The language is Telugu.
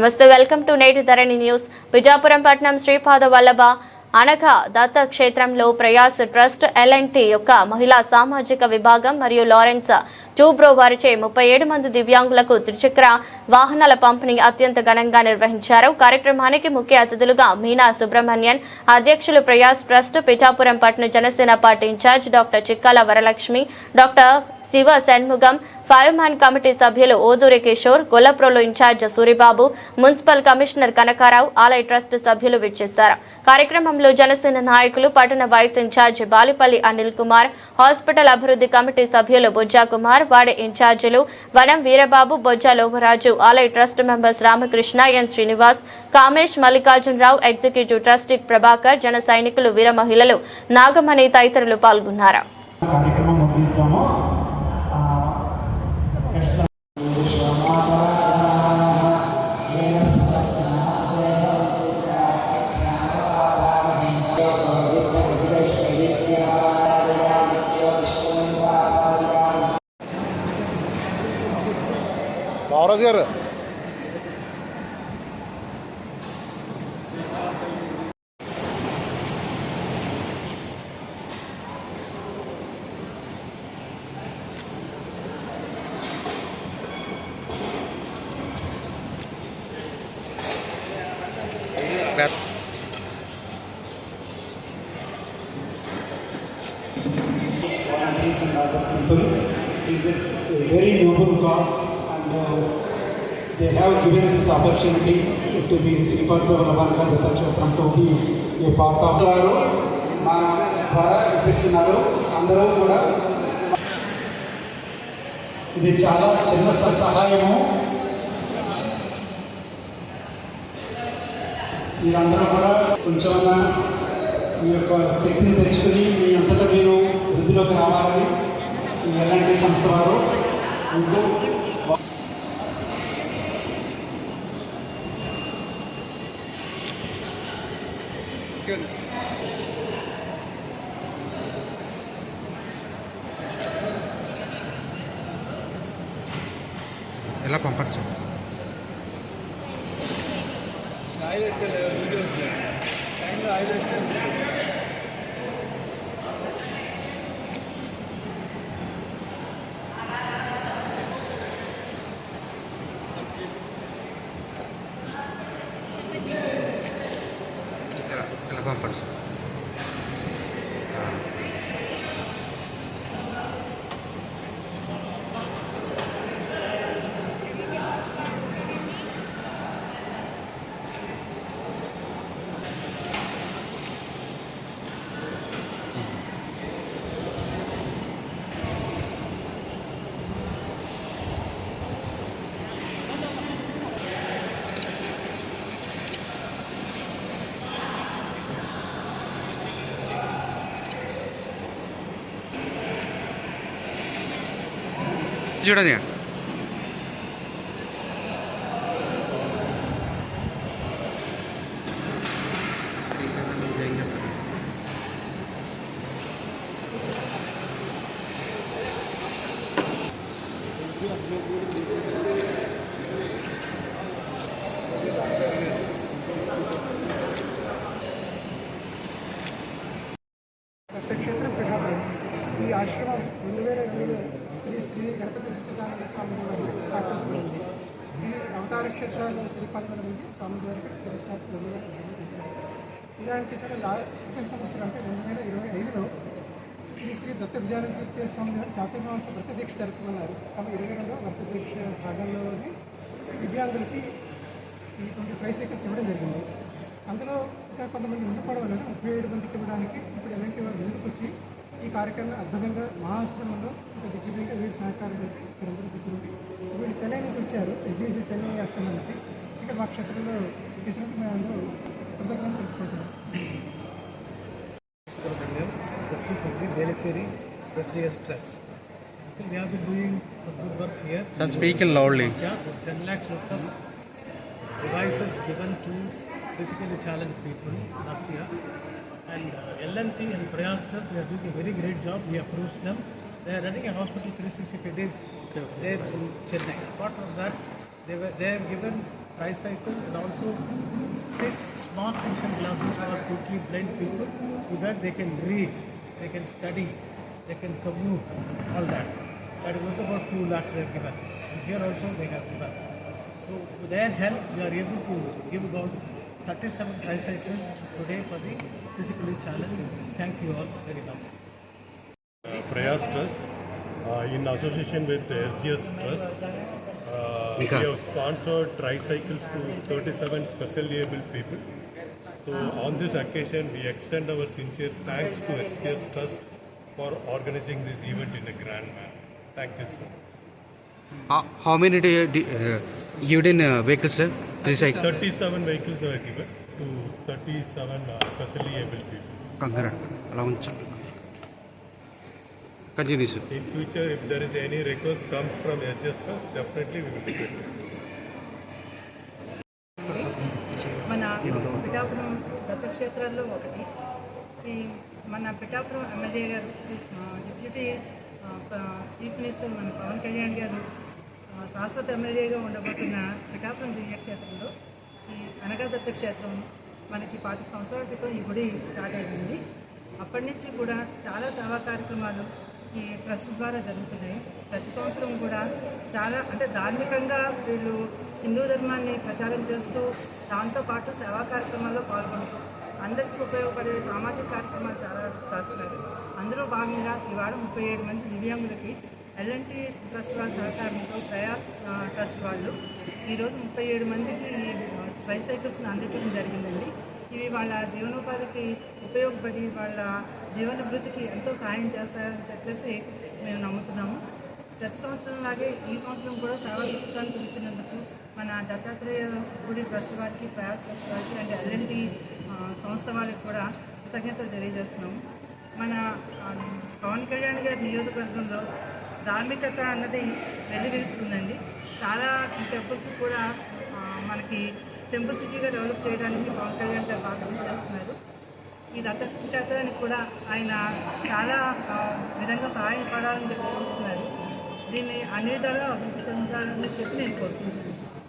నమస్తే, వెల్కమ్ టు నేటి ధరణి న్యూస్. విజయపురం పట్టణం శ్రీపాద వల్లభ అనఘ దత్త క్షేత్రంలో ప్రయాస్ ట్రస్ట్ L&T యొక్క మహిళా సామాజిక విభాగం మరియు లారెన్స్ టూబ్రో వారిచే 37 మంది దివ్యాంగులకు త్రిచక్ర వాహనాల పంపిణీ అత్యంత ఘనంగా నిర్వహించారు. కార్యక్రమానికి ముఖ్య అతిథులుగా మీనా సుబ్రహ్మణ్యన్, అధ్యక్షులు ప్రయాస్ ట్రస్ట్ విజయపురం పట్టణ Janasena party incharge doctor Chikkala Varalakshmi, doctor Siva Shanmugam, 5-man committee సభ్యులు Oduri Kishore, Gollaprolu incharge Suribabu, municipal commissioner Kanakarao, ఆలయ ట్రస్ట్ సభ్యులు విచ్చేశారు. కార్యక్రమంలో జనసేన నాయకులు, పట్టణ vice incharge Balipalli Anil Kumar, hospital అభివృద్ధి కమిటీ సభ్యులు బొజ్జా కుమార్, వార్డు ఇన్ఛార్జీలు వనం వీరబాబు, బొజ్జా లోవరాజు, ఆలయ ట్రస్ట్ మెంబర్స్ రామకృష్ణ, ఎన్ శ్రీనివాస్, కామేష్, మల్లికార్జునరావు, ఎగ్జిక్యూటివ్ ట్రస్టీ ప్రభాకర్, జన సైనికులు, వీర మహిళలు, నాగమణి తదితరులు పాల్గొన్నారు. గారు is a very noble cause, and they have given this opportunity to the Sripada Vallabha Datta Kshetram to be a part of our మా ద్వారా ఇప్పిస్తున్నారు. అందరూ కూడా ఇది చాలా చిన్న సహాయము. మీరందరూ కూడా కొంచెం మీ యొక్క శక్తిని తెచ్చుకొని మీ అంతటా మీరు వృద్ధిలోకి రావాలని ఈ L&T సంస్థ వారు మీకు ఎలా పంపచ్చు? ఎలా పంపచ్చు? చూడండి దత్తక్షేత్రం పిఠాపురం. ఈ ఆశ్రమం 2002లో శ్రీ శ్రీ గణపతి సత్యనారాయణ స్వామి వారి స్థాపించబడింది. ఈ అవతార క్షేత్రాల శ్రీపాద నుండి స్వామి వారికి ప్రతిష్టాపన చేశారు. ఇలాంటి చాలా ముఖ్య సంవత్సరం అంటే 2025లో శ్రీ శ్రీ దత్త విజయానంద స్వామి వారు చాతుర్మాస వ్రత దీక్ష జరుపుకున్నారు. తమ 22వ వ్రత దీక్ష భాగంలోని దివ్యాంగులకి ఈ 20 seconds ఇవ్వడం జరిగింది. అందులో ఇంకా కొంతమంది ఉండిపోవడం వల్ల 37 మందికి ఇవ్వడానికి ఇప్పుడు L&T వారు ముందుకు వచ్చి ఈ కార్యక్రమం అద్భుతంగా మహాశ్రమంలో ఒక దిగ్విజయంగా వీరి సహకారం ఇక్కడందరూ దిగ్గుంది. వీళ్ళు చెన్నై నుంచి వచ్చారు, SDC చెన్నై ఆశ్రమం నుంచి. ఇక్కడ మా క్షేత్రంలో చేసినట్టు మేము అందరూ కృతజ్ఞతలు తెలుపుకుంటున్నాం. Velachery SGS Trust. We have been doing good work here. Sir, speak loudly. 10 lakhs worth of devices given to physically challenged people last year. And L&T and Prayas Trust, they are doing a very great job. We approached them. They are running a hospital 365 days there in Chennai. Apart from that, they have given tricycle, and also 6 small tuition classes for totally blind people, so that they can read, they can study, they can commute, all that. That is worth about 2 lakhs they have given. And here also they have given. So with their help, we are able to give about 37 tricycles today for the physically challenged. Thank you all very much. Prayas Trust, in association with SGS Trust, we have sponsored tricycles to 37 specially abled people. So on this occasion, we extend our sincere thanks to SGS Trust for organizing this event in a grand manner. Thank you so much. How many given vehicles, sir? 37 vehicles were given to 37 specially abled people. Continue, sir. In future, if there is any request comes from SGS Trust, definitely we will do it. మన పిఠాపురం దత్తక్షేత్రాల్లో ఒకటి ఈ మన పిఠాపురం ఎమ్మెల్యే గారు డిప్యూటీ చీఫ్ మినిస్టర్ మన పవన్ కళ్యాణ్ గారు శాశ్వత ఎమ్మెల్యేగా ఉండబోతున్న పిఠాపురం దివ్యక్షేత్రంలో ఈ అనగా దత్తక్షేత్రం మనకి 5 సంవత్సరాల క్రితం ఈ గుడి స్టార్ట్ అయింది. అప్పటి నుంచి కూడా చాలా సేవా కార్యక్రమాలు ఈ ట్రస్ట్ ద్వారా జరుగుతున్నాయి. ప్రతి సంవత్సరం కూడా చాలా అంటే ధార్మికంగా వీళ్ళు హిందూ ధర్మాన్ని ప్రచారం చేస్తూ దాంతోపాటు సేవా కార్యక్రమాల్లో పాల్గొంటూ అందరికీ ఉపయోగపడే సామాజిక కార్యక్రమాలు చాలా చేస్తున్నారు. అందులో భాగంగా ఇవాళ 37 మంది దివ్యాంగులకి ఎల్ఎన్టీ ట్రస్ట్ వాళ్ళ సహకారంతో ప్రయాస్ ట్రస్ట్ వాళ్ళు ఈరోజు 37 మందికి ట్రైసైకిల్స్ని అందించడం జరిగిందండి. ఇవి వాళ్ళ జీవనోపాధికి ఉపయోగపడి వాళ్ళ జీవనభృతికి ఎంతో సహాయం చేస్తారని చెప్పేసి మేము నమ్ముతున్నాము. గత సంవత్సరం లాగే ఈ సంవత్సరం కూడా సేవా దృక్పథాన్ని చూపించినందుకు మన దత్తాత్రేయ గుడి ట్రస్ట్ వారికి, ప్రయాస్ ట్రస్ట్ వారికి అండ్ ఎల్ఎన్టీ సంస్థ వాళ్ళకి కూడా కృతజ్ఞతలు తెలియజేస్తున్నాము. మన పవన్ కళ్యాణ్ గారి నియోజకవర్గంలో ధార్మికత అన్నది వెల్లివిరుస్తుందండి. చాలా టెంపుల్స్ కూడా మనకి టెంపుల్ సిటీగా డెవలప్ చేయడానికి పవన్ కళ్యాణ్ గారు బాగా కృషి చేస్తున్నారు. ఈ దత్తక్షేత్రానికి కూడా ఆయన చాలా విధంగా సహాయపడాలని చెప్పి చూస్తున్నారు. దీన్ని అన్ని విధాలుగా అభివృద్ధి చెందాలని చెప్పి నేను కోరుకుంటున్నాను.